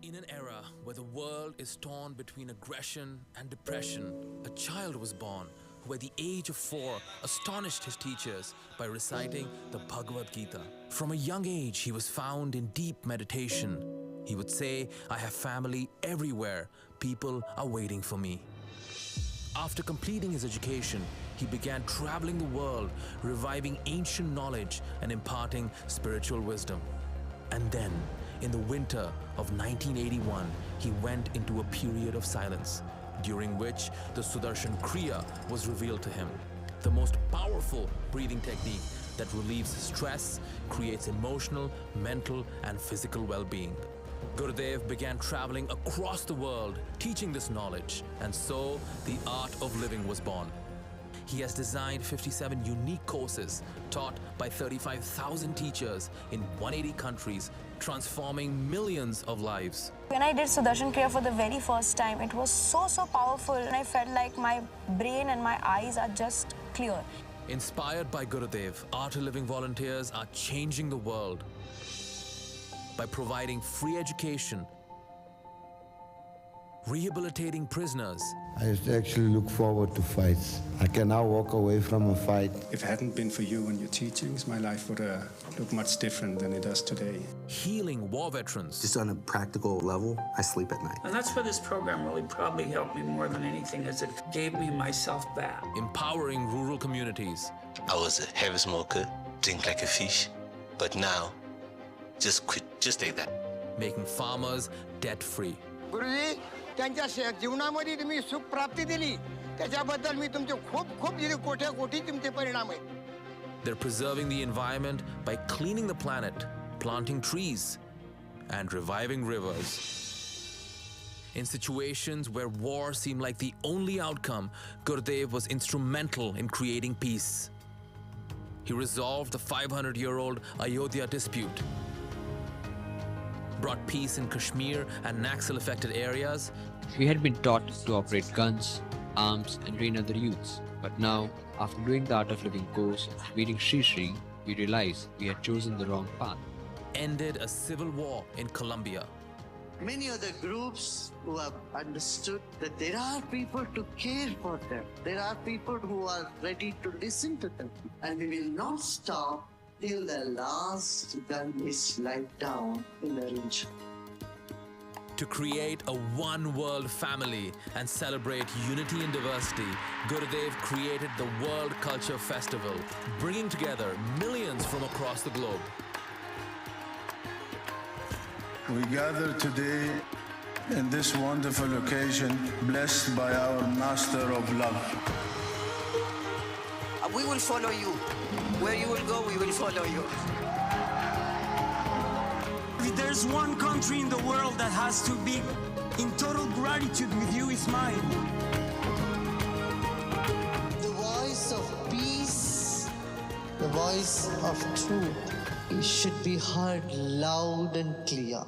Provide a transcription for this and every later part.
In an era where the world is torn between aggression and depression, a child was born who at the age of 4 astonished his teachers by reciting the Bhagavad Gita. From a young age, he was found in deep meditation. He would say, "I have family everywhere. People are waiting for me." After completing his education, he began traveling the world, reviving ancient knowledge and imparting spiritual wisdom. And then, in the winter of 1981, he went into a period of silence, during which the Sudarshan Kriya was revealed to him, the most powerful breathing technique that relieves stress, creates emotional, mental, and physical well-being. Gurudev began traveling across the world, teaching this knowledge, and so the art of living was born. He has designed 57 unique courses taught by 35,000 teachers in 180 countries, transforming millions of lives. When I did Sudarshan Kriya for the very first time, it was so powerful, and I felt like my brain and my eyes are just clear. Inspired by Gurudev, Art of Living volunteers are changing the world by providing free education, rehabilitating prisoners. I used to actually look forward to fights. I can now walk away from a fight. If it hadn't been for you and your teachings, my life would look much different than it does today. Healing war veterans. Just on a practical level, I sleep at night. And that's where this program really probably helped me more than anything, is it gave me myself back. Empowering rural communities. I was a heavy smoker, drink like a fish, but now, just quit, just take that. Making farmers debt-free. गुरुजी त्यांच्या जीवनामध्ये तुम्ही सुख प्राप्ती दिली त्याच्याबद्दल मी तुमचे खूप कोटी तुमचे परिणाम आहेत. They're preserving the environment by cleaning the planet, planting trees, and reviving rivers. In situations where war seemed like the only outcome, Gurudev was instrumental in creating peace. He resolved the 500-year-old Ayodhya dispute, brought peace in Kashmir and Naxal-affected areas. We had been taught to operate guns, arms, and train other youths. But now, after doing the Art of Living course, reading Sri Sri, we realized we had chosen the wrong path. Ended a civil war in Colombia. Many other groups who have understood that there are people to care for them. There are people who are ready to listen to them. And we will not stop till the last gun is laid down in the region. To create a one-world family and celebrate unity and diversity, Gurudev created the World Culture Festival, bringing together millions from across the globe. We gather today in this wonderful occasion, blessed by our Master of Love. We will follow you. Where you will go, we will follow you. If there's one country in the world that has to be in total gratitude with you, it's mine. The voice of peace, the voice of truth, it should be heard loud and clear.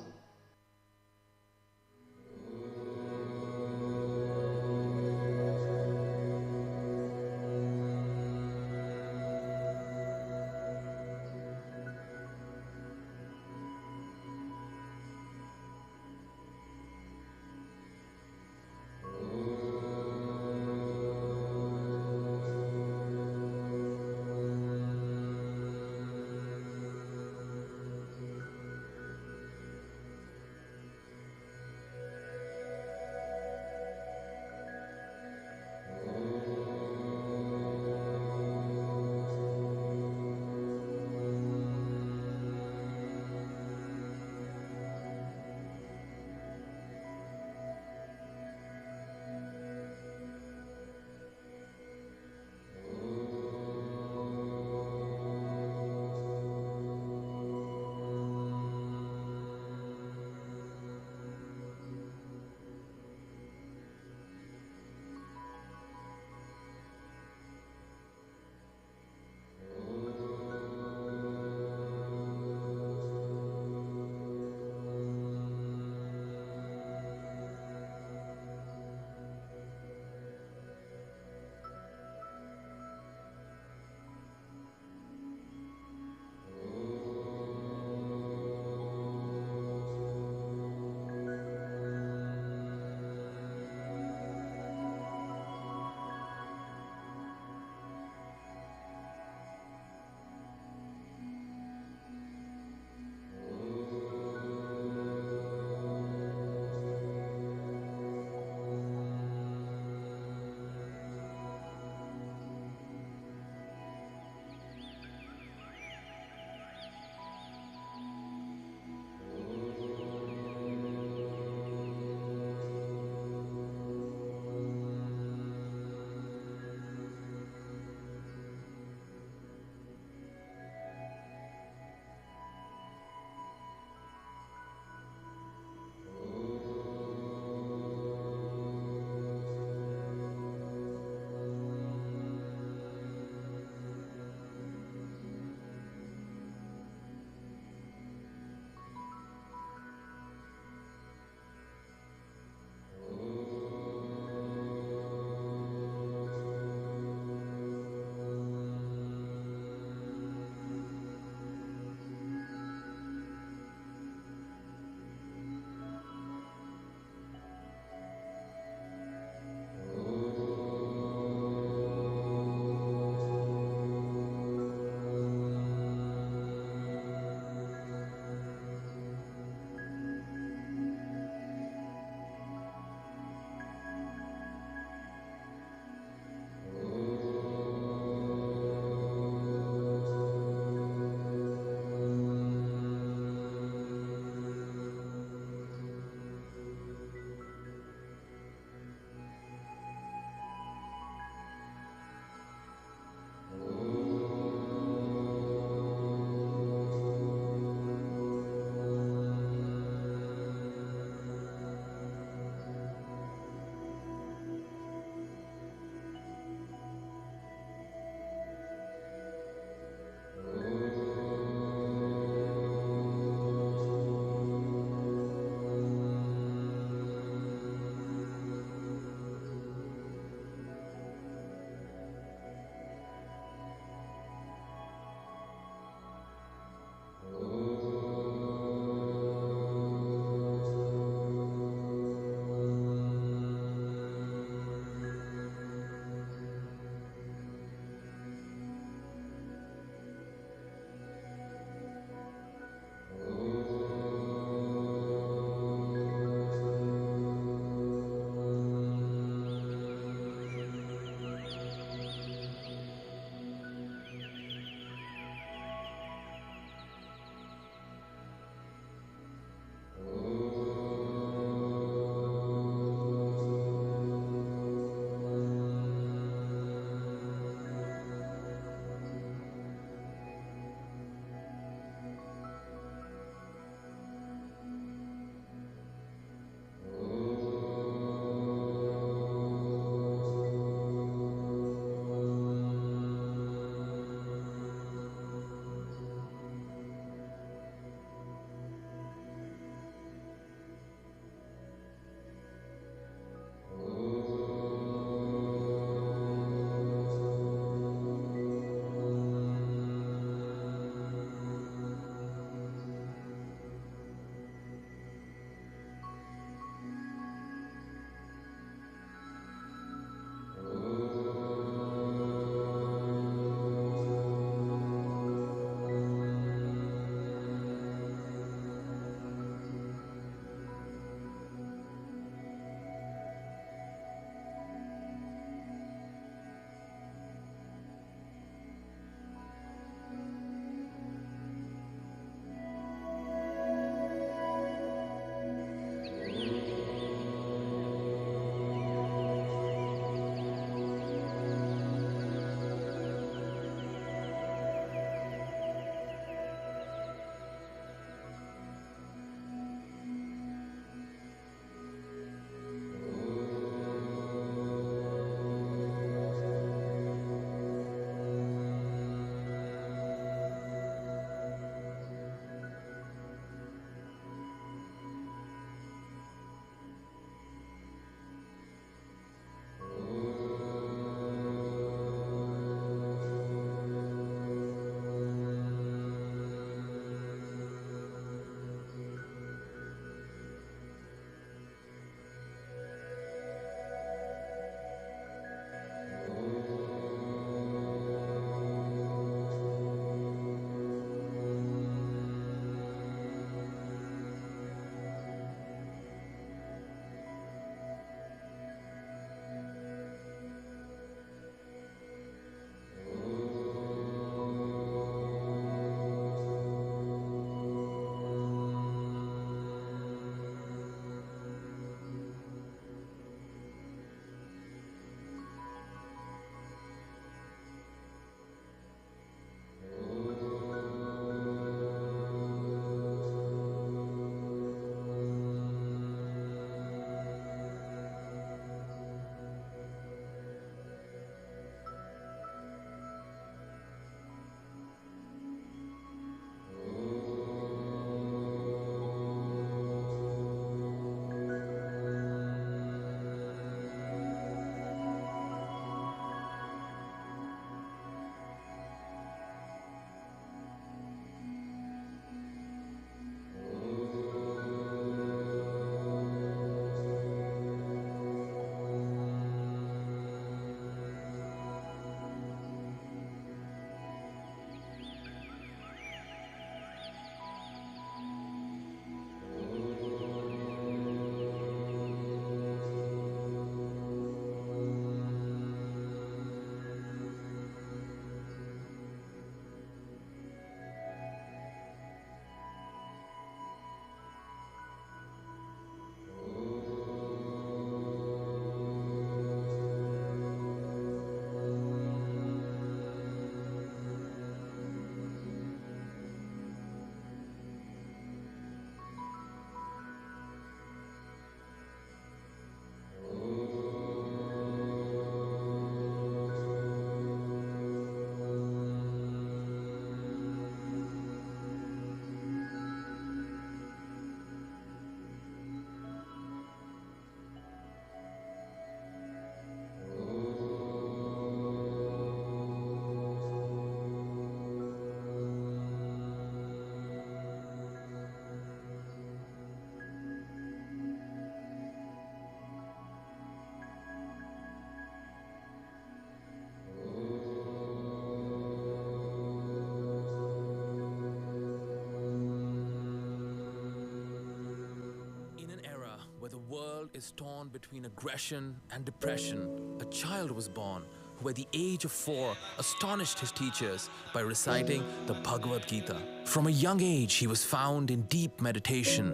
world is torn between aggression and depression, a child was born who at the age of 4 astonished his teachers by reciting the Bhagavad Gita. From a young age, he was found in deep meditation.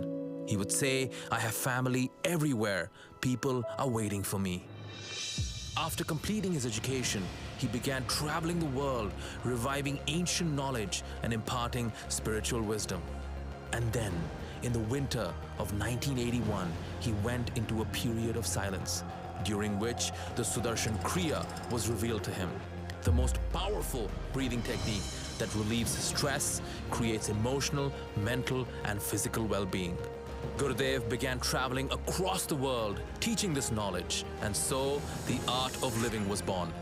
He would say, "I have family everywhere. People are waiting for me." After completing his education, he began traveling the world, reviving ancient knowledge and imparting spiritual wisdom. And then, in the winter of 1981, he went into a period of silence, during which the Sudarshan Kriya was revealed to him, the most powerful breathing technique that relieves stress, creates emotional, mental, and physical well-being. Gurudev began traveling across the world, teaching this knowledge, and so the art of living was born.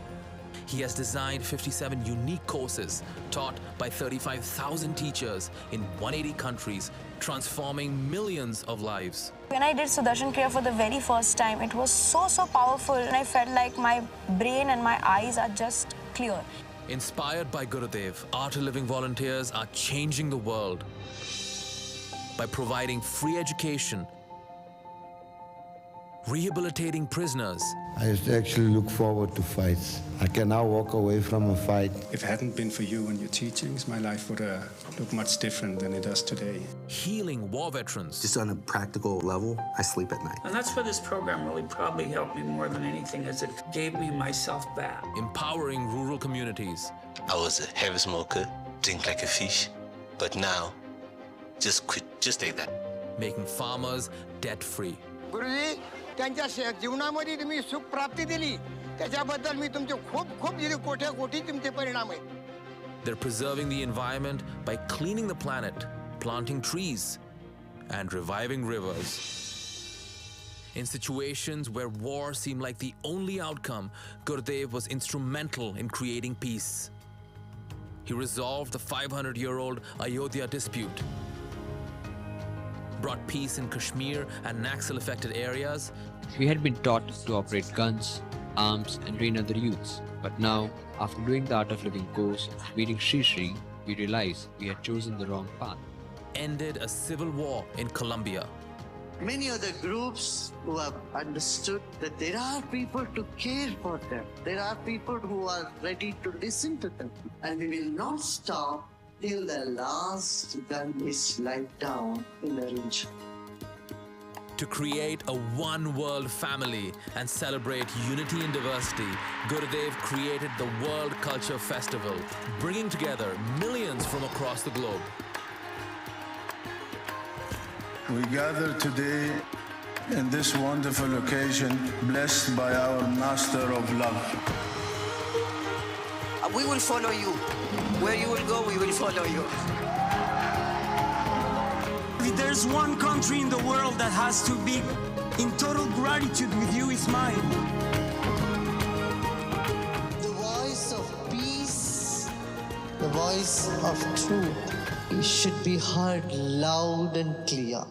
He has designed 57 unique courses taught by 35,000 teachers in 180 countries, transforming millions of lives. When I did Sudarshan Kriya for the very first time, it was so powerful, and I felt like my brain and my eyes are just clear. Inspired by Gurudev, Art of Living volunteers are changing the world by providing free education, rehabilitating prisoners. I used to actually look forward to fights. I can now walk away from a fight. If it hadn't been for you and your teachings, my life would look much different than it does today. Healing war veterans. Just on a practical level, I sleep at night. And that's where this program really probably helped me more than anything, is it gave me myself back. Empowering rural communities. I was a heavy smoker, drink like a fish, but now, just quit, just take that. Making farmers debt-free. गुरुजी त्यांच्या जीवनामध्ये तुम्ही सुख प्राप्ती दिली त्याच्याबद्दल मी तुमचे खूप कोटी तुमचे परिणाम आहेत. They're preserving the environment by cleaning the planet, planting trees, and reviving rivers. In situations where war seemed like the only outcome, Gurudev was instrumental in creating peace. He resolved the 500-year-old Ayodhya dispute, brought peace in Kashmir and Naxal-affected areas. We had been taught to operate guns, arms, and train other youths. But now, after doing the Art of Living course, meeting Sri Sri, we realized we had chosen the wrong path. Ended a civil war in Colombia. Many other groups who have understood that there are people to care for them. There are people who are ready to listen to them. And we will not stop till the last gun is laid down in the region. To create a one-world family and celebrate unity and diversity, Gurudev created the World Culture Festival, bringing together millions from across the globe. We gather today in this wonderful occasion, blessed by our Master of Love. We will follow you. Where you will go, we will follow you. If there's one country in the world that has to be in total gratitude with you, it's mine. The voice of peace, the voice of truth, it should be heard loud and clear.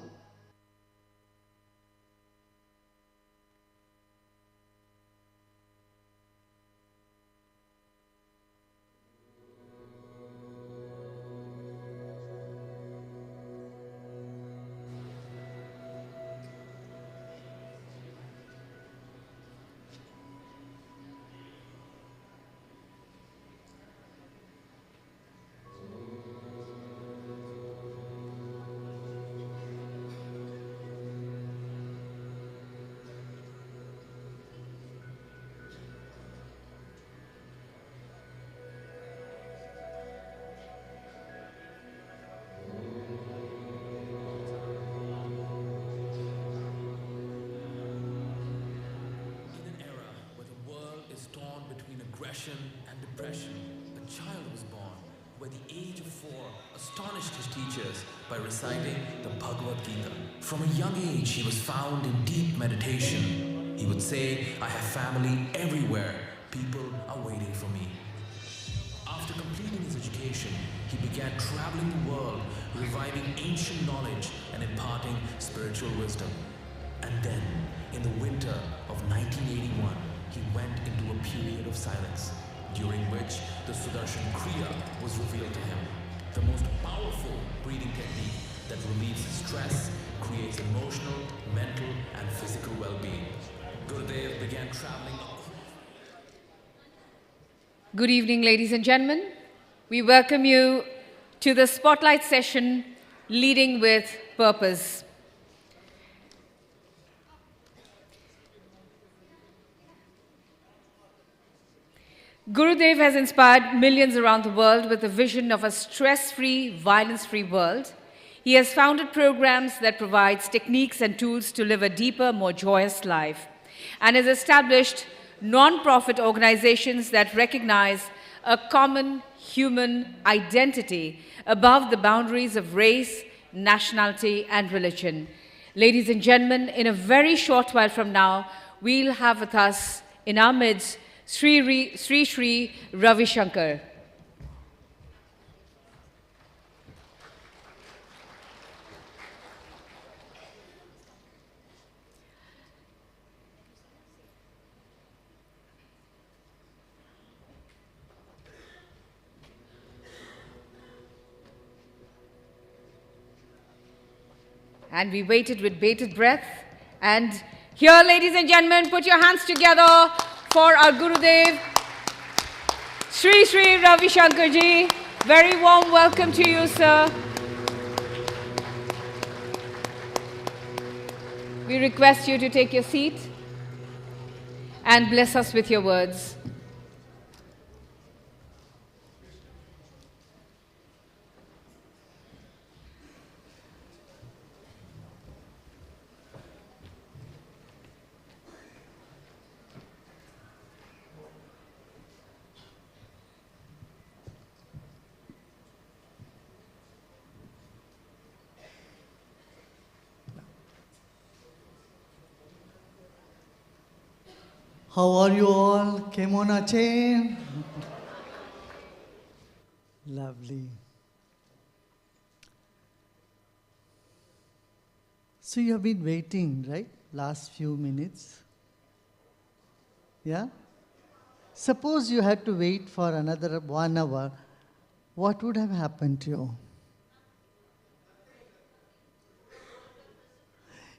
Aggression and depression, a child was born who at the age of 4 astonished his teachers by reciting the Bhagavad Gita. From a young age, he was found in deep meditation. He would say, "I have family everywhere. People are waiting for me." After completing his education, he began traveling the world, reviving ancient knowledge and imparting spiritual wisdom. And then, in the winter of 1981, he went into a period of silence, during which the Sudarshan Kriya was revealed to him, the most powerful breathing technique that relieves stress, creates emotional, mental, and physical well-being. Gurudev began traveling. Good evening, ladies and gentlemen. We welcome you to the Spotlight session, Leading with Purpose. Gurudev has inspired millions around the world with a vision of a stress-free, violence-free world. He has founded programs that provide techniques and tools to live a deeper, more joyous life, and has established non-profit organizations that recognize a common human identity above the boundaries of race, nationality, and religion. Ladies and gentlemen, in a very short while from now, we'll have with us in our midst Sri Ravi Shankar. And we waited with bated breath. And here, ladies and gentlemen, put your hands together for our Gurudev, Sri Ravi Shankar ji. Very warm welcome to you, sir. We request you to take your seat and bless us with your words. How are you all? Kemona chain? Lovely. So you have been waiting, right? Last few minutes. Yeah? Suppose you had to wait for another 1 hour, what would have happened to you?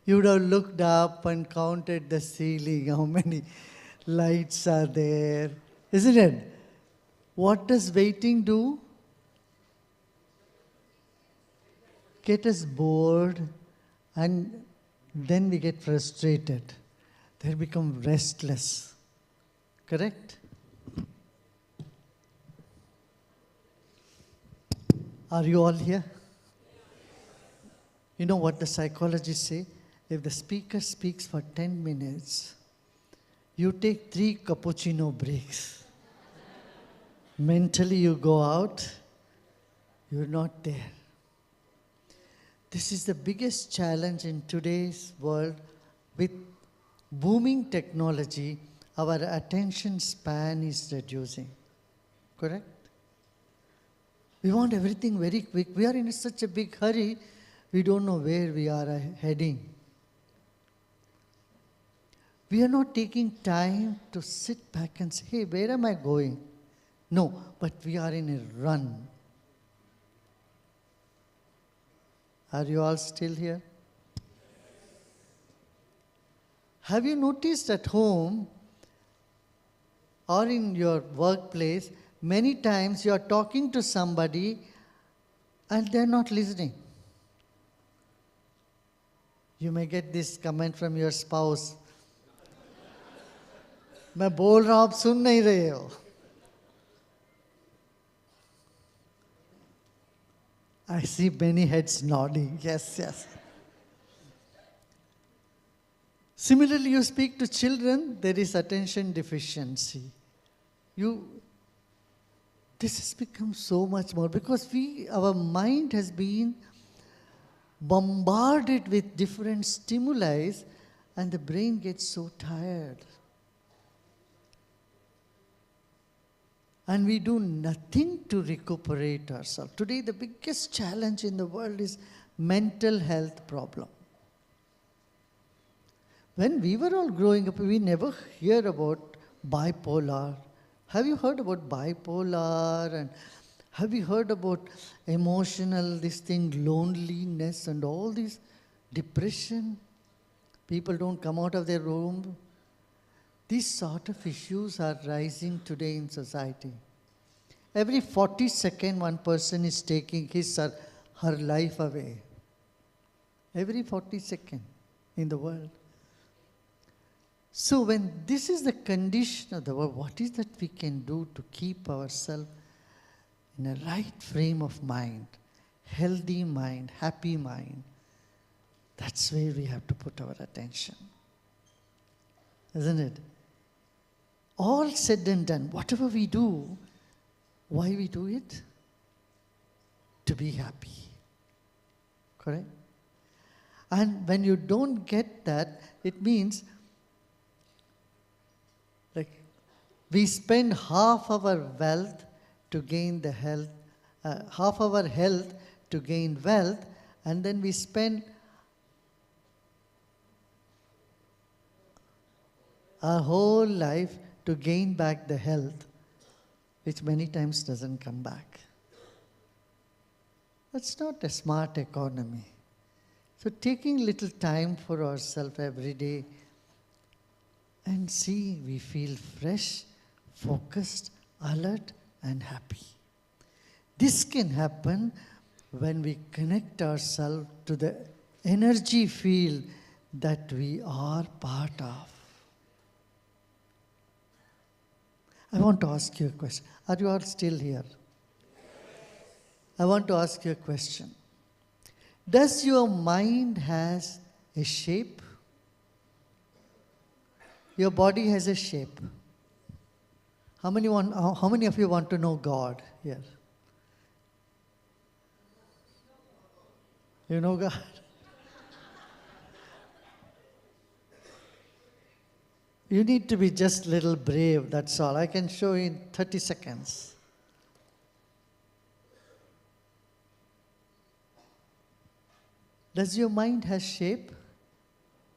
You would have looked up and counted the ceiling, how many lights are there, isn't it? What does waiting do? Get us bored, and then we get frustrated. They become restless. Correct? Are you all here? You know what the psychologists say? If the speaker speaks for 10 minutes, you take 3 cappuccino breaks. Mentally you go out, you're not there. This is the biggest challenge in today's world. With booming technology, our attention span is reducing. Correct? We want everything very quick. We are in such a big hurry, we don't know where we are heading. We are not taking time to sit back and say, hey, where am I going? No, but we are in a run. Are you all still here? Have you noticed at home or in your workplace, many times you are talking to somebody and they're not listening? You may get this comment from your spouse. मैं बोल रहा हूं आप सुन नहीं रहे हो. I see many heads nodding. Yes, yes. Similarly, you speak to children, there is attention deficiency. This has become so much more because our mind has been bombarded with different stimuli and the brain gets so tired. And we do nothing to recuperate ourselves. Today, the biggest challenge in the world is mental health problem. When we were all growing up, we never hear about bipolar. Have you heard about bipolar? And Have you heard about emotional, this thing, loneliness and all this depression? People don't come out of their room. These sort of issues are rising today in society. Every 40 seconds, one person is taking his or her life away. Every 40 seconds in the world. So when this is the condition of the world, what is that we can do to keep ourselves in a right frame of mind, healthy mind, happy mind? That's where we have to put our attention. Isn't it? All said and done, whatever we do, why we do it? To be happy. Correct? And when you don't get that, it means like we spend half our wealth to gain the health, half our health to gain wealth, and then we spend our whole life to gain back the health, which many times doesn't come back. That's not a smart economy. So taking little time for ourselves every day and see we feel fresh, focused, alert and happy. This can happen when we connect ourselves to the energy field that we are part of. I want to ask you a question. Are you all still here? I want to ask you a question. Does your mind has a shape? Your body has a shape. How many of you want to know God here? You know God? You need to be just a little brave, that's all. I can show you in 30 seconds. Does your mind have shape?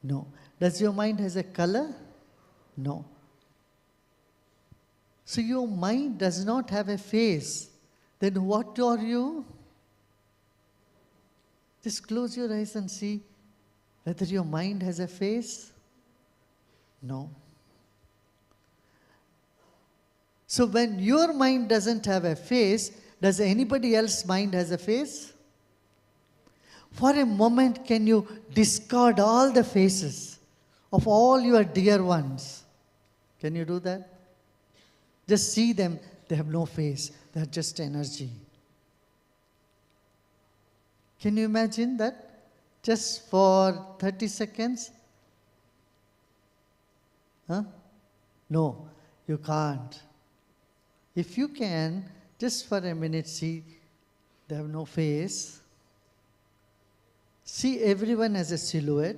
No. Does your mind has a color? No. So your mind does not have a face. Then what are you? Just close your eyes and see whether your mind has a face. No. So when your mind doesn't have a face, does anybody else's mind has a face? For a moment, can you discard all the faces of all your dear ones? Can you do that? Just see them, they have no face, they are just energy. Can you imagine that? Just for 30 seconds? Huh? No, you can't. If you can, just for a minute, see, they have no face. See everyone as a silhouette.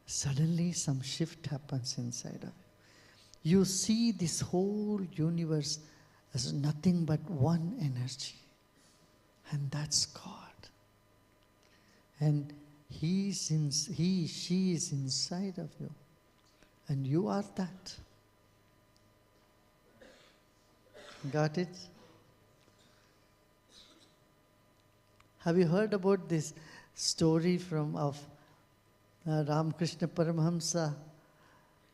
Suddenly some shift happens inside of you. You see this whole universe as nothing but one energy. And that's God. And she is inside of you. And you are that. Got it? Have you heard about this story of Ramakrishna Paramahamsa?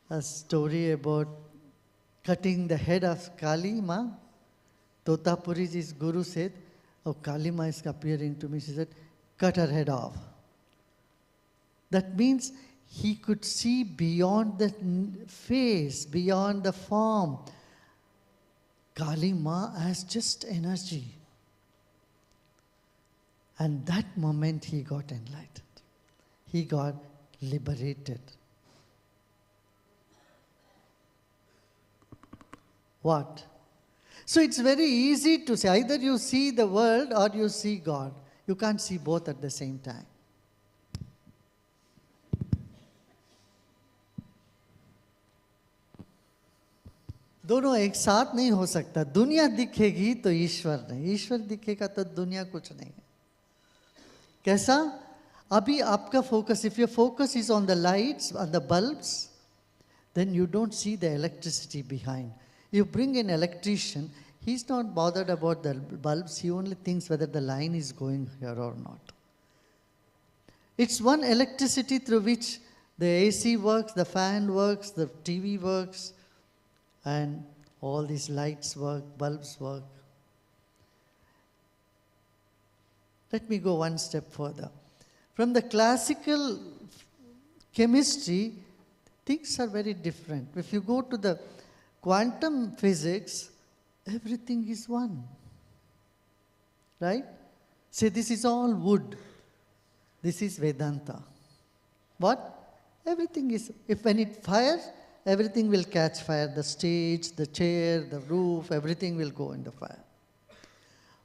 A story about cutting the head of Kali Ma. Totapuriji's guru said, oh, Kali Ma is appearing to me. She said, cut her head off. That means he could see beyond the face, beyond the form. Kali Ma has just energy. And that moment he got enlightened. He got liberated. What? So it's very easy to say, either you see the world or you see God. You can't see both at the same time. दोनों एक साथ नहीं हो सकता. दुनिया दिखेगी तो ईश्वर नहीं, ईश्वर दिखेगा तो दुनिया कुछ नहीं है. कैसा? अभी आपका focus, if your focus is on the lights, on the bulbs, then you don't see the electricity behind. You bring an electrician, He's not bothered about the bulbs. He only thinks whether the line is going here or not. It's one electricity through which the AC works, the fan works, the TV works, and all these lights work, bulbs work. Let me go one step further. From the classical chemistry, things are very different. If you go to the quantum physics, everything is one. Right? Say this is all wood. This is Vedanta. What? Everything is, if when it fires, everything will catch fire. The stage, the chair, the roof, everything will go in the fire.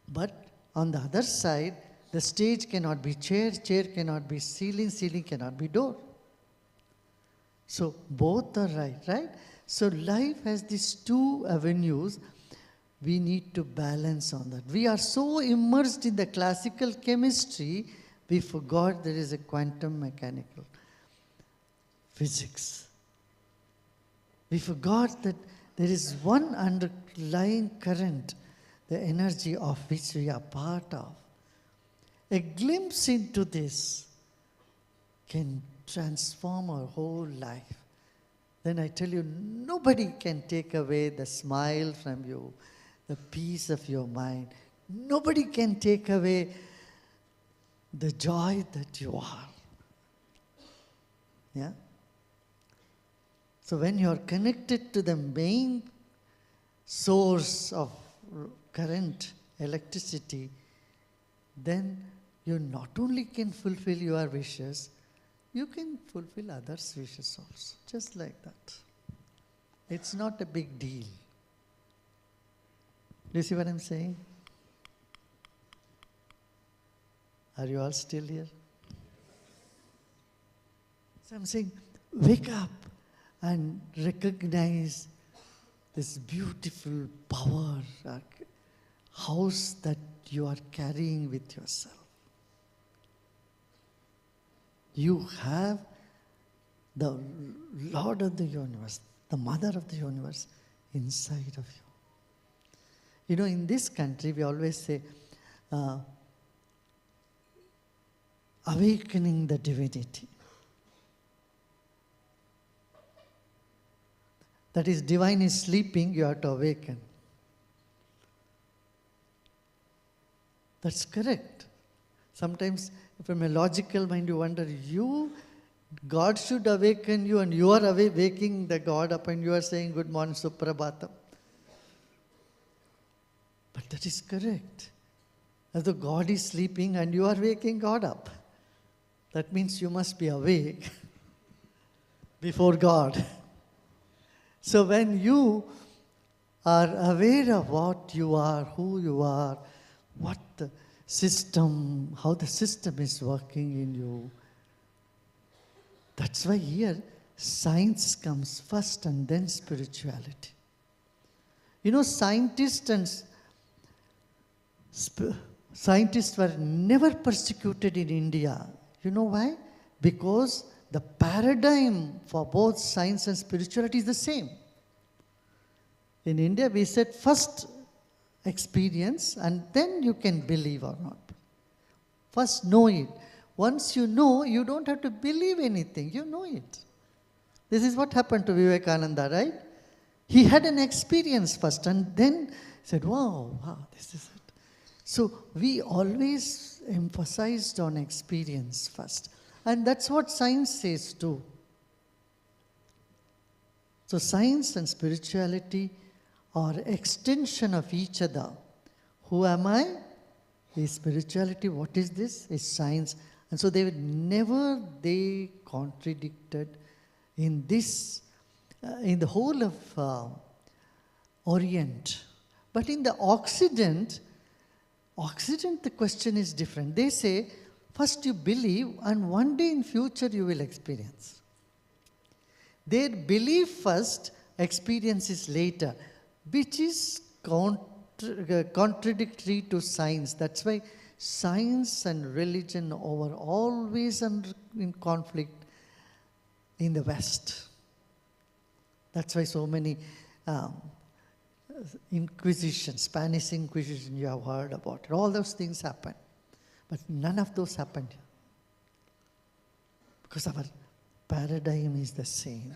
But on the other side, the stage cannot be chair, chair cannot be ceiling, ceiling cannot be door. So both are right? So life has these two avenues. We need to balance on that. We are so immersed in the classical chemistry, we forgot there is a quantum mechanical physics. We forgot that there is one underlying current, the energy of which we are part of. A glimpse into this can transform our whole life. Then I tell you, nobody can take away the smile from you, the peace of your mind. Nobody can take away the joy that you are. Yeah? So when you are connected to the main source of current, electricity, then you not only can fulfill your wishes, you can fulfill others' wishes also, just like that. It's not a big deal. Do you see what I'm saying? Are you all still here? So I'm saying, wake up and recognize this beautiful power, house that you are carrying with yourself. You have the Lord of the universe, the Mother of the universe inside of you. You know, in this country, we always say, awakening the divinity. That is, divine is sleeping, you have to awaken. That's correct. Sometimes, from a logical mind, you wonder, God should awaken you, and you are waking the God up, and you are saying, good morning, Suprabhatam. But that is correct. As though God is sleeping, and you are waking God up. That means you must be awake before God. So when you are aware of what you are, who you are, what the system, how the system is working in you, that's why here science comes first and then spirituality. You know, scientists were never persecuted in India. You know why? Because the paradigm for both science and spirituality is the same. In India, we said first experience and then you can believe or not. First know it. Once you know, you don't have to believe anything. You know it. This is what happened to Vivekananda, right? He had an experience first and then said, wow, this is it. So we always emphasized on experience first. And that's what science says too. So science and spirituality are extension of each other. Who am I? Is spirituality. What is this? Is science. And so they contradicted in this, in the whole of Orient. But in the Occident, the question is different. They say, first you believe and one day in future you will experience. Their belief first, experience is later, which is contradictory to science. That's why science and religion are always in conflict in the West. That's why so many Inquisition, Spanish Inquisition, you have heard about it. All those things happened. But none of those happened here. Because our paradigm is the same.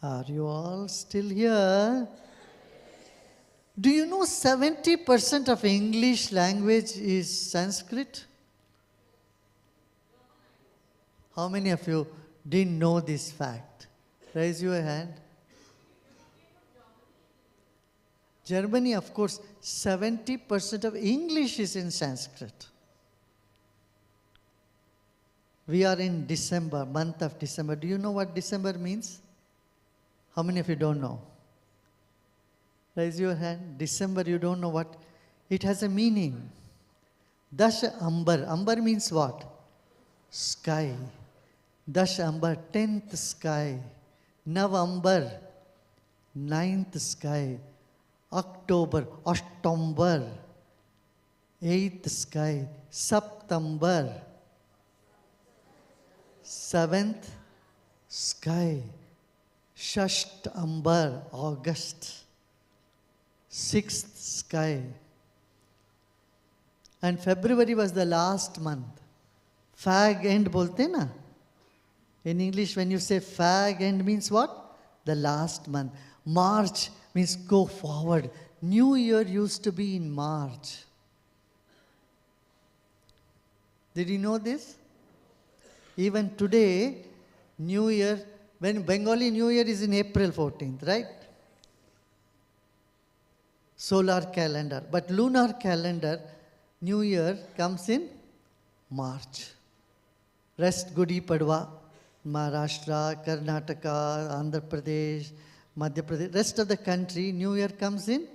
Are you all still here? Do you know 70% of English language is Sanskrit? How many of you didn't know this fact? Raise your hand. Germany, of course, 70% of English is in Sanskrit. We are in December, month of December. Do you know what December means? How many of you don't know? Raise your hand. December, you don't know what? It has a meaning. Dash Ambar. Ambar means what? Sky. Dash Ambar, 10th sky. November, 9th sky. October, Ashtambar. 8th sky. September, 7th sky. Shasht Ambar, August. 6th sky. And February was the last month. Fag end bolte na? In English, when you say fag end means what? The last month. March means go forward. New Year used to be in March. Did you know this? Even today, New Year, when Bengali New Year is in April 14th, right? Solar calendar. But lunar calendar, New Year comes in March. Rest Gudi Padwa, Maharashtra, Karnataka, Andhra Pradesh, Madhya Pradesh, rest of the country, New Year comes in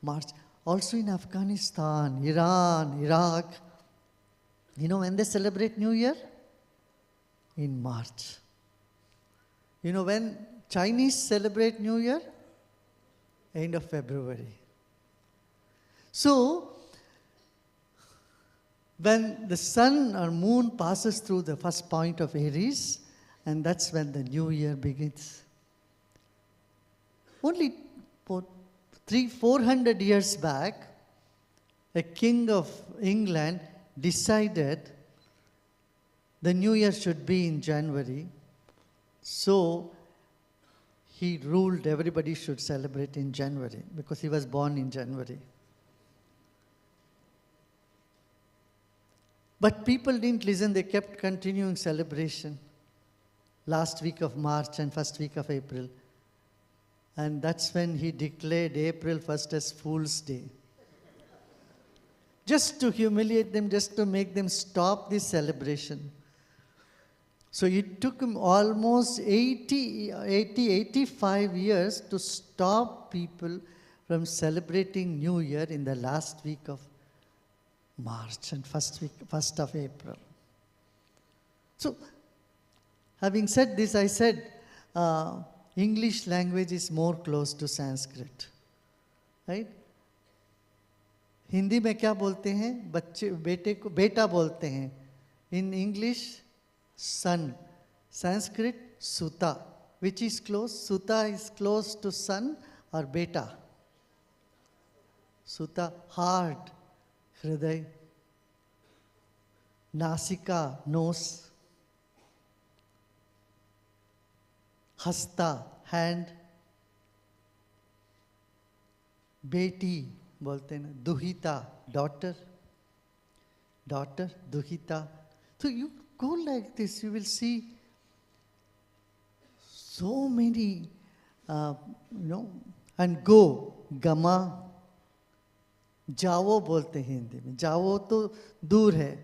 March. Also in Afghanistan, Iran, Iraq. You know when they celebrate New Year? In March. You know when Chinese celebrate New Year? End of February. So, when the sun or moon passes through the first point of Aries, and that's when the new year begins. Only 400 years back, a king of England decided the new year should be in January. So, he ruled everybody should celebrate in January because he was born in January. But people didn't listen, they kept continuing celebration. Last week of March and first week of April. And that's when he declared April 1st as Fool's Day. Just to humiliate them, just to make them stop this celebration. So it took him almost 85 years to stop people from celebrating New Year in the last week of March and first of April. So, having said this, I said English language is more close to Sanskrit, right? Hindi में क्या बोलते हैं? बच्चे बेटे को बेटा बोलते हैं. In English, son. Sanskrit, suta. Which is close? Suta is close to son or beta. Suta, heart. Hriday. Nasika, nose. Hasta, hand. Beti, बोलते हैं ना. Duhita, daughter. Daughter, Duhita. So you go like this, you will see so many, and go, gama. जाओ बोलते हैं हिंदी में. जाओ तो दूर है.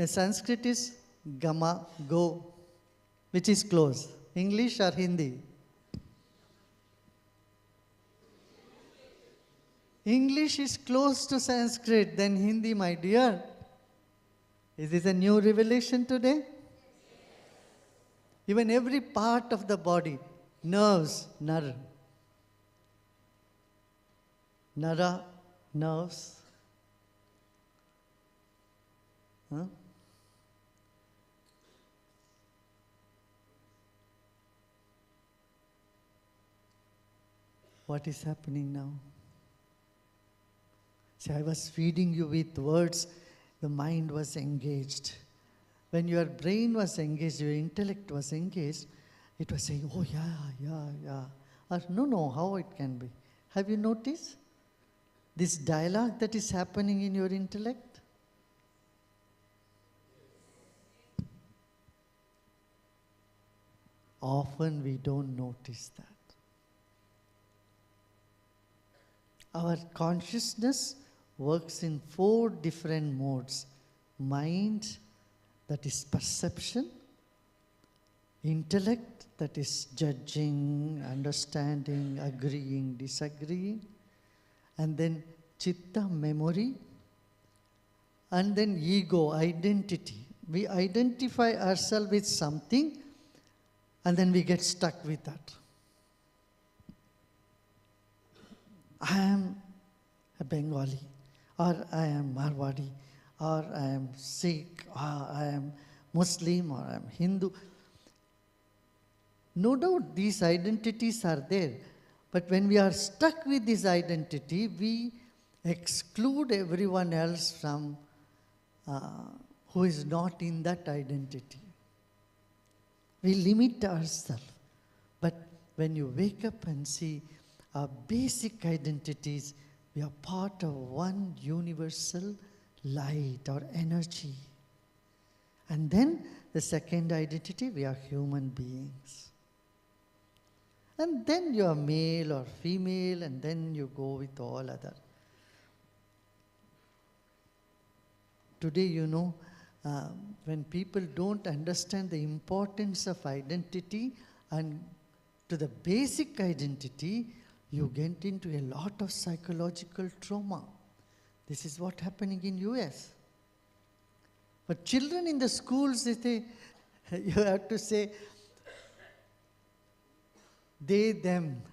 Sanskrit is gama, go, which is close. English or Hindi? English is close to Sanskrit than Hindi, my dear. Is this a new revelation today? Even every part of the body, nerves, nar. Nara, nerves. Huh? what is happening now? See, I was feeding you with words, the mind was engaged. When your brain was engaged, your intellect was engaged, it was saying, oh yeah. Or no, how it can be? Have you noticed this dialogue that is happening in your intellect? Often we don't notice that. Our consciousness works in 4 different modes. Mind, that is perception. Intellect, that is judging, understanding, agreeing, disagreeing. And then chitta, memory. And then ego, identity. We identify ourselves with something and then we get stuck with that. I am a Bengali, or I am Marwadi, or I am Sikh, or I am Muslim, or I am Hindu. No doubt these identities are there, but when we are stuck with this identity, we exclude everyone else from who is not in that identity. We limit ourselves. But when you wake up and see our basic identities, we are part of one universal light or energy. And then the second identity, we are human beings. And then you are male or female, and then you go with all other. Today, you know, when people don't understand the importance of identity and to the basic identity, you get into a lot of psychological trauma. This is what's happening in US. But children in the schools, you have to say, they, them.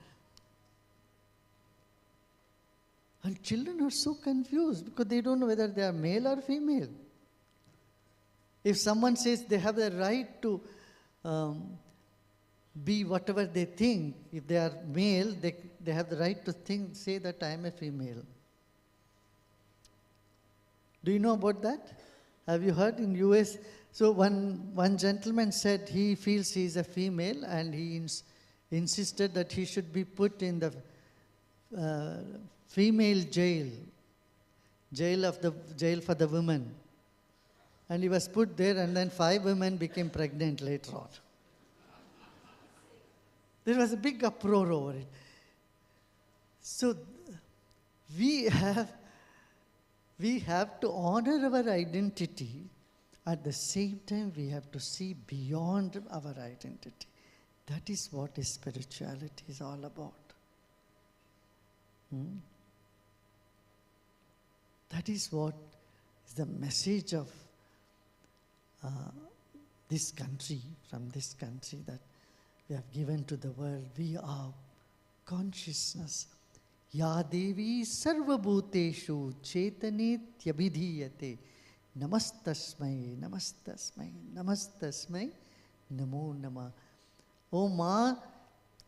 And children are so confused because they don't know whether they are male or female. If someone says they have the right to be whatever they think, if they are male, they have the right to say that I am a female. Do you know about that? Have you heard in US? So one gentleman said he feels he is a female and he insisted that he should be put in the female jail for the women. And he was put there, and then 5 women became pregnant later on. There was a big uproar over it. So we have to honor our identity. At the same time, we have to see beyond our identity. That is what spirituality is all about. That is what is the message of this country, from this country that we have given to the world. We are consciousness. Ya Devi sarvabhuteshu chetanityabhidhiyate namastasmai, namastasmai, namastasmai, namo namah. ओ माँ,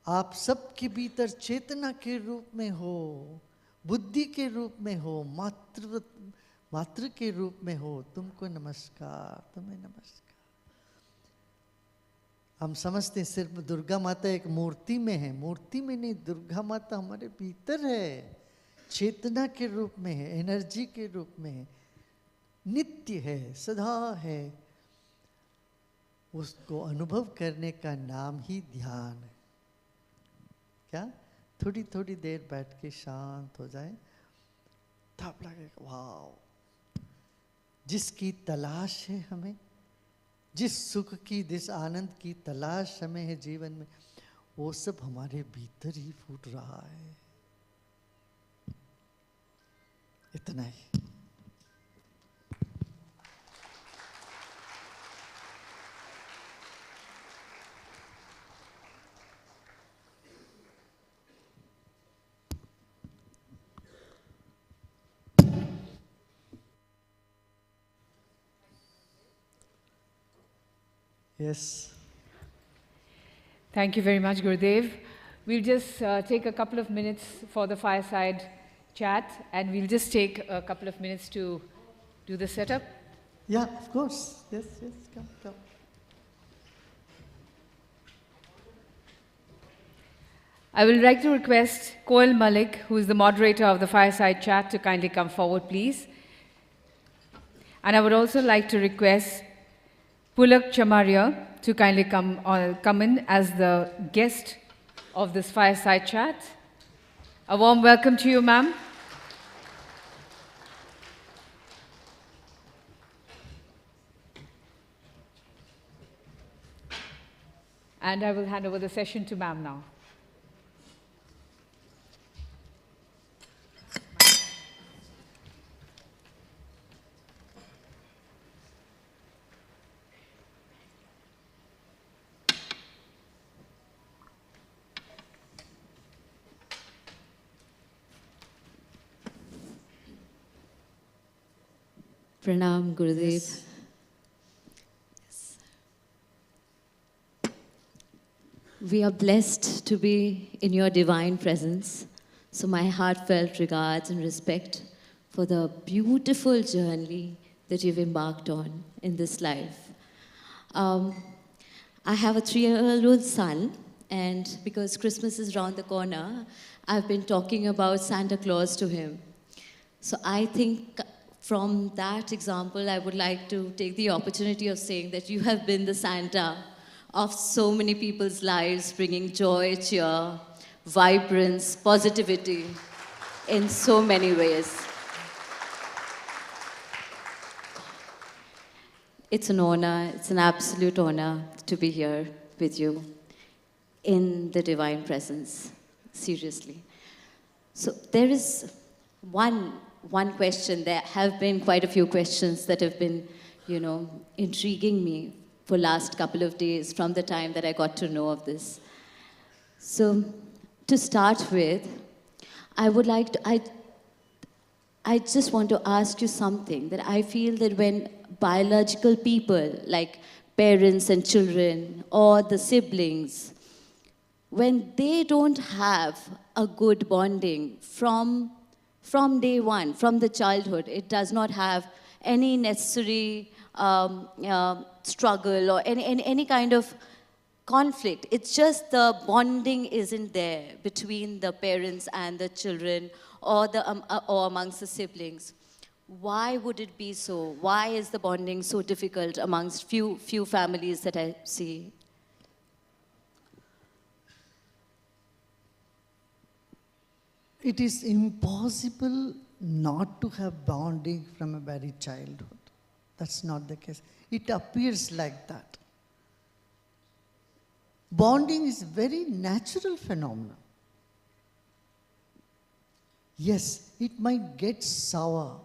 आप सबके भीतर चेतना के रूप में हो, बुद्धि के रूप में हो, मातृ के रूप में हो, तुमको नमस्कार, तुम्हें नमस्कार। हम समझते हैं सिर्फ दुर्गा माता एक मूर्ति में है, मूर्ति में नहीं, दुर्गा माता हमारे भीतर है, चेतना के रूप में है, एनर्जी के रूप में है, नित्य है, सदा है। उसको अनुभव करने का नाम ही ध्यान है। क्या थोड़ी थोड़ी देर बैठ के शांत हो जाए, तब लगेगा वाव, जिसकी तलाश है हमें, जिस सुख की, जिस आनंद की तलाश हमें है जीवन में, वो सब हमारे भीतर ही फूट रहा है। इतना ही। Yes. Thank you very much, Gurudev. We'll just take a couple of minutes for the fireside chat, and we'll just take a couple of minutes to do the setup. Yeah, of course. Yes, yes, come. I would like to request Koel Malik, who is the moderator of the fireside chat, to kindly come forward, please. And I would also like to request Pulak Chamaria to kindly come in as the guest of this fireside chat. A warm welcome to you, ma'am. And I will hand over the session to ma'am now. Pranam, Gurudev. Yes. We are blessed to be in your divine presence. So my heartfelt regards and respect for the beautiful journey that you've embarked on in this life. I have a 3-year-old son, and because Christmas is around the corner, I've been talking about Santa Claus to him. So I think from that example, I would like to take the opportunity of saying that you have been the Santa of so many people's lives, bringing joy, cheer, vibrance, positivity in so many ways. It's an honor, it's an absolute honor to be here with you in the divine presence, seriously. So there is one question. There have been quite a few questions that have been, intriguing me for last couple of days from the time that I got to know of this. So to start with, I just want to ask you something that I feel that when biological people like parents and children or the siblings, when they don't have a good bonding from day one, from the childhood, it does not have any necessary struggle or any kind of conflict. It's just the bonding isn't there between the parents and the children or amongst the siblings. Why would it be so? Why is the bonding so difficult amongst few families that I see? It is impossible not to have bonding from a very childhood. That's not the case. It appears like that. Bonding is a very natural phenomenon. Yes, it might get sour.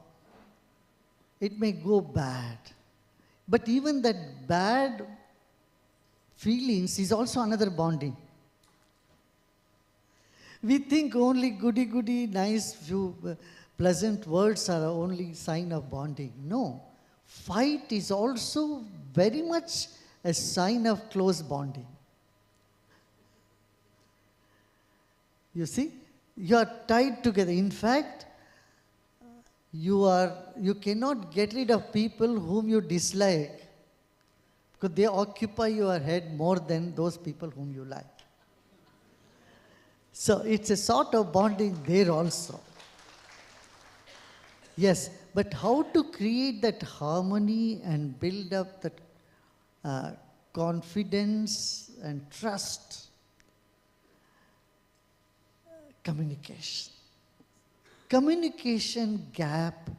It may go bad. But even that bad feelings is also another bonding. We think only goody, nice, few pleasant words are only sign of bonding. No. Fight is also very much a sign of close bonding. You see, you are tied together. In fact, you cannot get rid of people whom you dislike because they occupy your head more than those people whom you like. So it's a sort of bonding there also. Yes, but how to create that harmony and build up that confidence and trust? Communication. Communication gap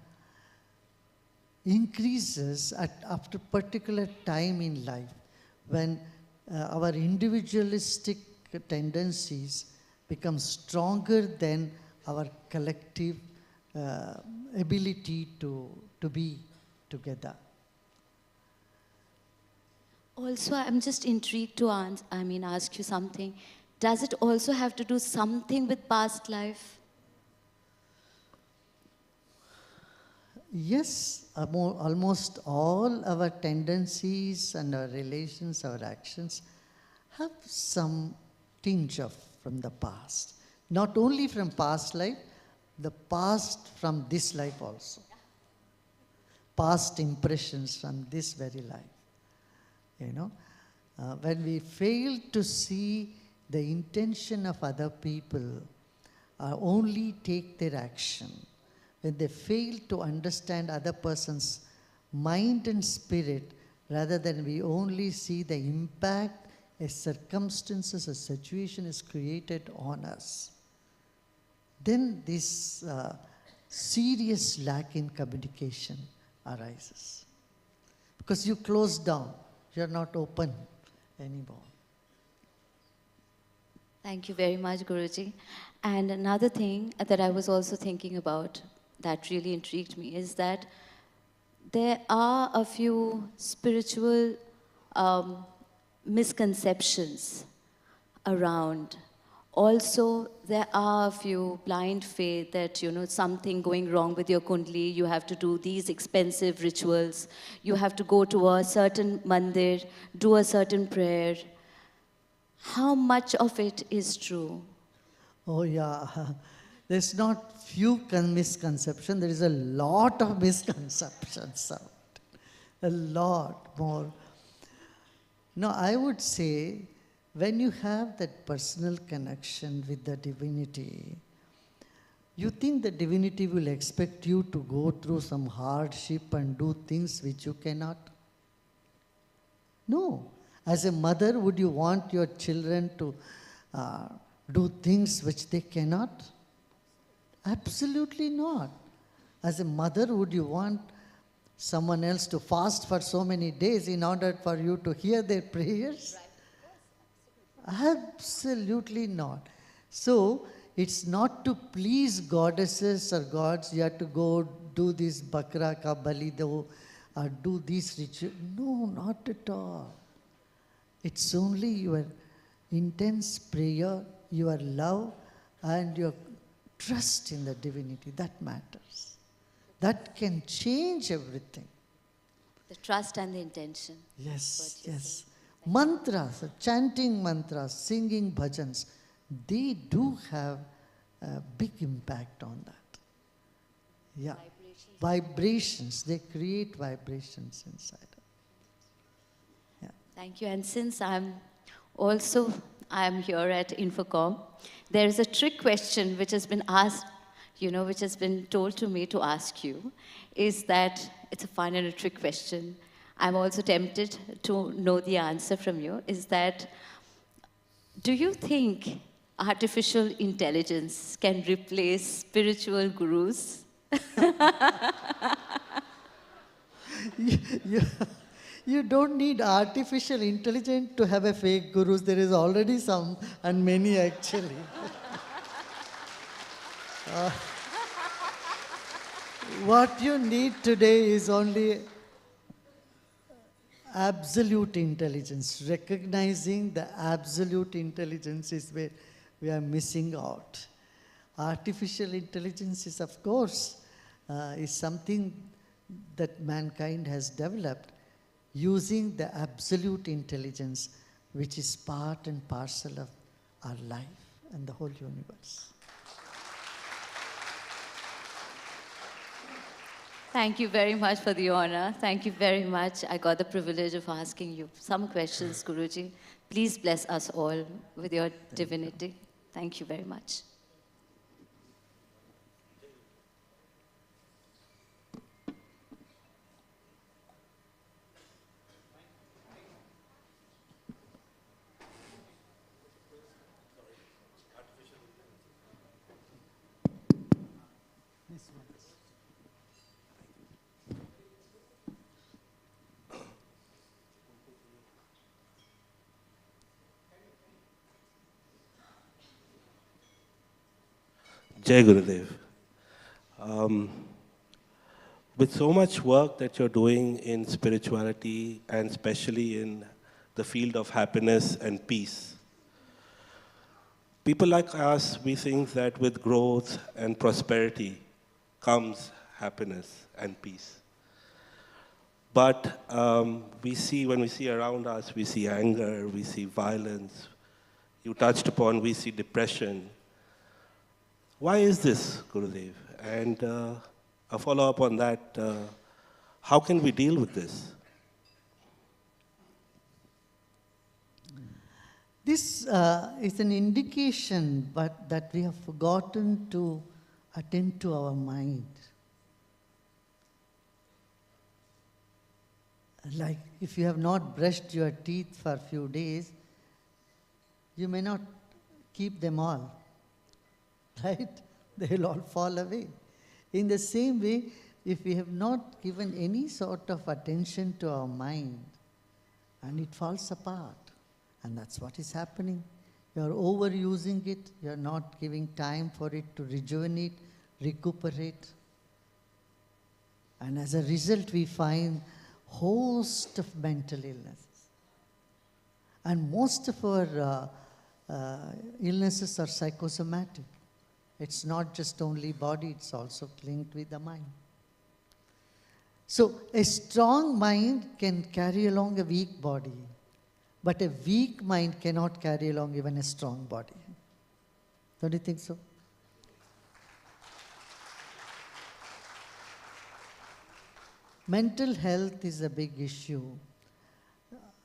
increases after a particular time in life when our individualistic tendencies become stronger than our collective ability to be together. Also, I'm just intrigued to ask you something. Does it also have to do something with past life? Yes, almost all our tendencies and our relations, our actions have some tinge of from the past. Not only from past life, the past from this life also. Past impressions from this very life. You know, when we fail to see the intention of other people, only take their action, when they fail to understand other person's mind and spirit, rather than we only see the impact a circumstances, a situation is created on us, then this serious lack in communication arises. Because you close down, you're not open anymore. Thank you very much, Guruji. And another thing that I was also thinking about that really intrigued me is that there are a few spiritual misconceptions around. Also, there are a few blind faith that, you know, something going wrong with your kundli, you have to do these expensive rituals, you have to go to a certain mandir, do a certain prayer. How much of it is true? Oh yeah, there's not few misconceptions, there is a lot of misconceptions out. A lot more. No, I would say, when you have that personal connection with the divinity, you think the divinity will expect you to go through some hardship and do things which you cannot? No. As a mother, would you want your children to do things which they cannot? Absolutely not. As a mother, would you want someone else to fast for so many days in order for you to hear their prayers? Absolutely not. So, it's not to please goddesses or gods, you have to go do this bakra ka bali do, or do this ritual. No, not at all. It's only your intense prayer, your love, and your trust in the divinity that matters. That can change everything. The trust and the intention. Yes, yes. Mantras, chanting mantras, singing bhajans, they do have a big impact on that. Yeah. Vibrations, they create vibrations inside. Yeah. Thank you. And since I'm here at INFOCOM, there is a trick question which has been asked, you know, which has been told to me to ask you, is that, it's a fun and a trick question. I'm also tempted to know the answer from you, is that, do you think artificial intelligence can replace spiritual gurus? You don't need artificial intelligence to have a fake gurus. There is already some, and many actually. What you need today is only absolute intelligence. Recognizing the absolute intelligence is where we are missing out. Artificial intelligence is, of course, is something that mankind has developed using the absolute intelligence, which is part and parcel of our life and the whole universe. Thank you very much for the honor. Thank you very much. I got the privilege of asking you some questions, Guruji. Please bless us all with your divinity. Thank you very much. Jai Gurudev. With so much work that you're doing in spirituality and especially in the field of happiness and peace, people like us, we think that with growth and prosperity comes happiness and peace. But when we see around us, we see anger, we see violence, you touched upon, we see depression. Why is this, Gurudev? And a follow-up on that, how can we deal with this? This is an indication, but that we have forgotten to attend to our mind. Like if you have not brushed your teeth for a few days, you may not keep them all, right? They will all fall away. In the same way, if we have not given any sort of attention to our mind, and it falls apart, and that's what is happening. You are overusing it, you are not giving time for it to rejuvenate, recuperate. And as a result, we find host of mental illnesses. And most of our illnesses are psychosomatic. It's not just only body, it's also linked with the mind. So a strong mind can carry along a weak body, but a weak mind cannot carry along even a strong body. Don't you think so? Mental health is a big issue.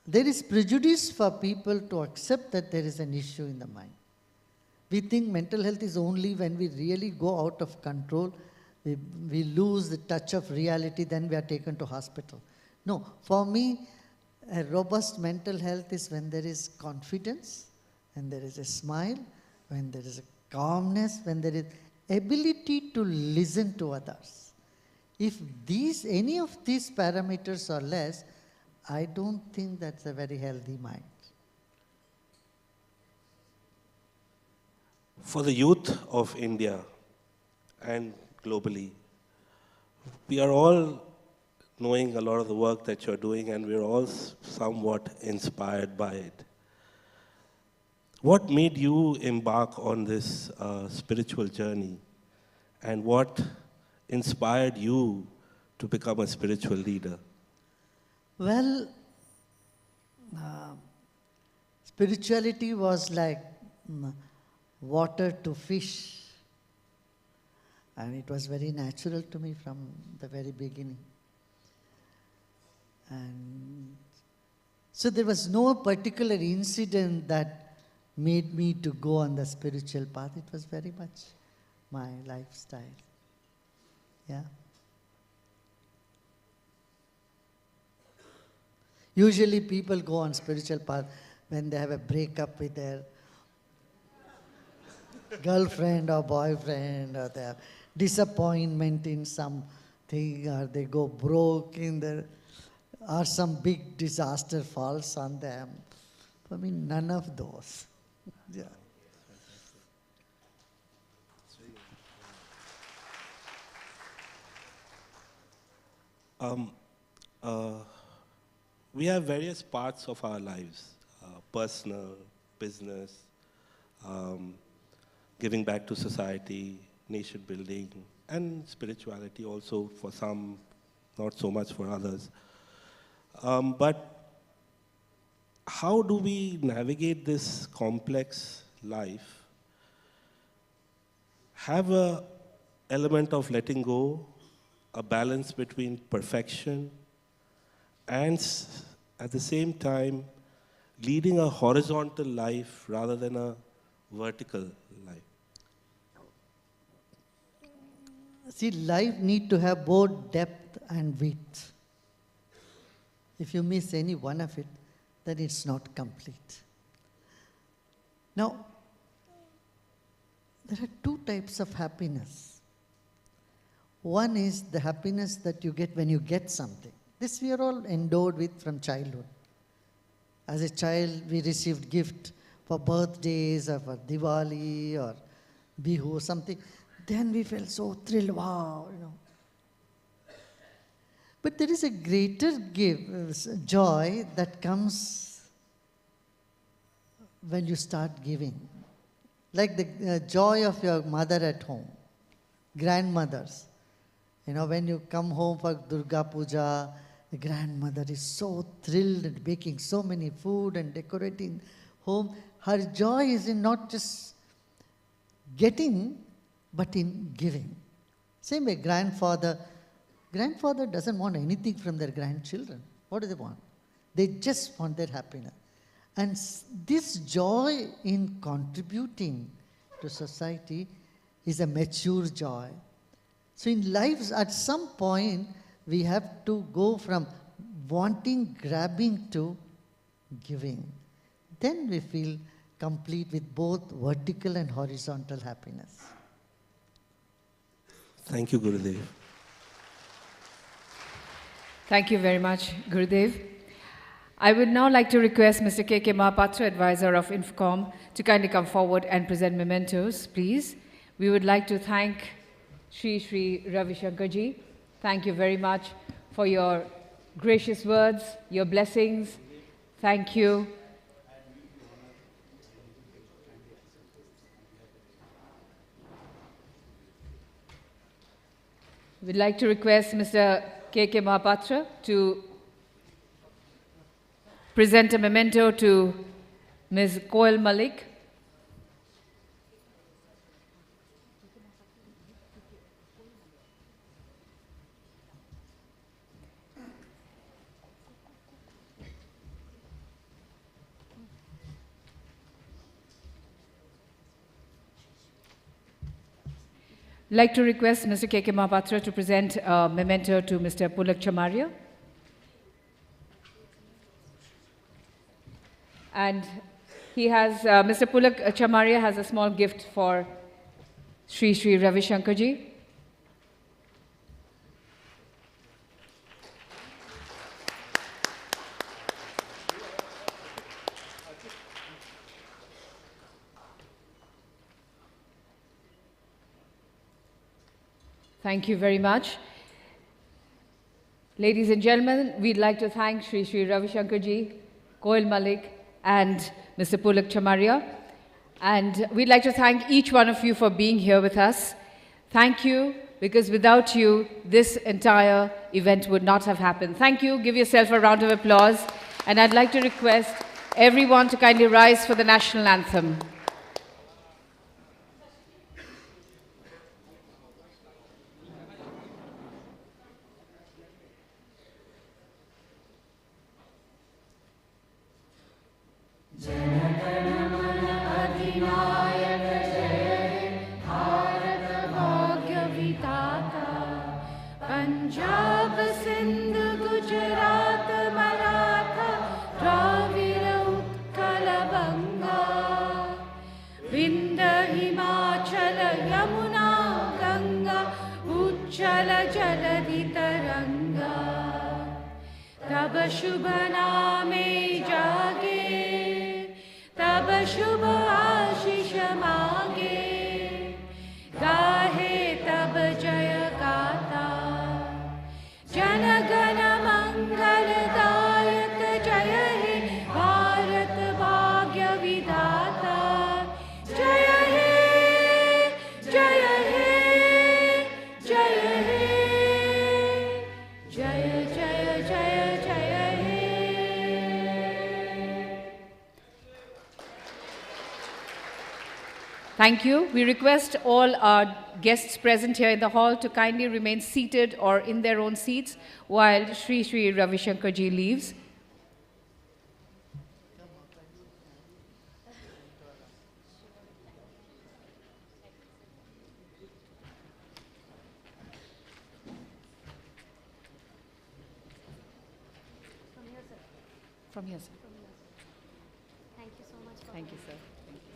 There is prejudice for people to accept that there is an issue in the mind. We think mental health is only when we really go out of control, we lose the touch of reality, then we are taken to hospital. No, for me, a robust mental health is when there is confidence, when there is a smile, when there is a calmness, when there is ability to listen to others. If any of these parameters are less, I don't think that's a very healthy mind. For the youth of India and globally, we are all knowing a lot of the work that you're doing, and we're all somewhat inspired by it. What made you embark on this spiritual journey, and what inspired you to become a spiritual leader? Well, spirituality was like water to fish. And it was very natural to me from the very beginning. And so there was no particular incident that made me to go on the spiritual path. It was very much my lifestyle. Yeah. Usually people go on spiritual path when they have a breakup with their girlfriend or boyfriend, or they have disappointment in something, or they go broke or some big disaster falls on them. For me, none of those. Yeah. We have various parts of our lives, personal, business, giving back to society, nation building, and spirituality also for some, not so much for others. But how do we navigate this complex life? Have an element of letting go, a balance between perfection and at the same time leading a horizontal life rather than a vertical life. See, life needs to have both depth and width. If you miss any one of it, then it's not complete. Now, there are two types of happiness. One is the happiness that you get when you get something. This we are all endowed with from childhood. As a child, we received gift for birthdays or for Diwali or Bihu or something. Then we felt so thrilled, wow, But there is a greater joy that comes when you start giving. Like the joy of your mother at home, grandmothers. When you come home for Durga Puja, the grandmother is so thrilled and baking so many food and decorating home, her joy is in not just getting, but in giving. Same way, grandfather doesn't want anything from their grandchildren. What do they want? They just want their happiness. And this joy in contributing to society is a mature joy. So in lives, at some point, we have to go from wanting, grabbing to giving. Then we feel complete with both vertical and horizontal happiness. Thank you, Gurudev. Thank you very much, Gurudev. I would now like to request Mr. K.K. Mahapatra, advisor of INFOCOM, to kindly come forward and present mementos, please. We would like to thank Sri Ravi Shankarji. Thank you very much for your gracious words, your blessings. Thank you. We'd like to request Mr. K.K. Mahapatra to present a memento to Ms. Koel Malik. I'd like to request Mr. K.K. Mahapatra to present a memento to Mr. Pulak Chamaria. And he has, Mr. Pulak Chamaria has a small gift for Sri Ravi Shankarji. Thank you very much. Ladies and gentlemen, we'd like to thank Sri Ravi Shankarji, Koel Malik, and Mr. Pulak Chamaria. And we'd like to thank each one of you for being here with us. Thank you, because without you, this entire event would not have happened. Thank you. Give yourself a round of applause. And I'd like to request everyone to kindly rise for the national anthem. Punjab Sindh Gujarat Maratha Dravida Utkal बंगा विंध्य हिमाचल यमुना गंगा उच्चल जलधि तरंगा तब शुभ नामे जागे तब शुभ आशीष मांगे गाहे तब जय गाता जन गण मंगलदायक जय हे भारत भाग्य विधाता जय हे जय हे जय हे जय जय जय जय हे। Thank you. We request all our guests present here in the hall to kindly remain seated or in their own seats while Sri Ravi Shankarji leaves. From here, sir. Thank you so much. Thank you, sir. Thank you.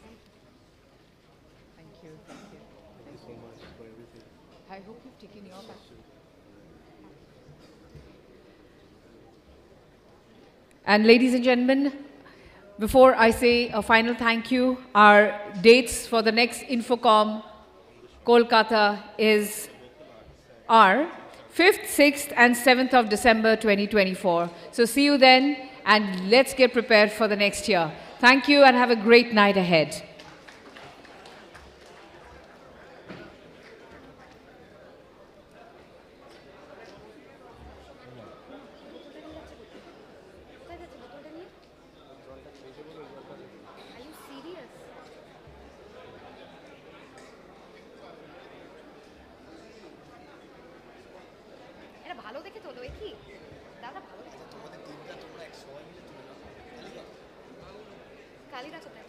Thank you. Thank you so much for everything. I hope you've taken your back. And ladies and gentlemen, before I say a final thank you, our dates for the next INFOCOM Kolkata are 5th, 6th and 7th of December 2024. So see you then and let's get prepared for the next year. Thank you and have a great night ahead. खाली रखो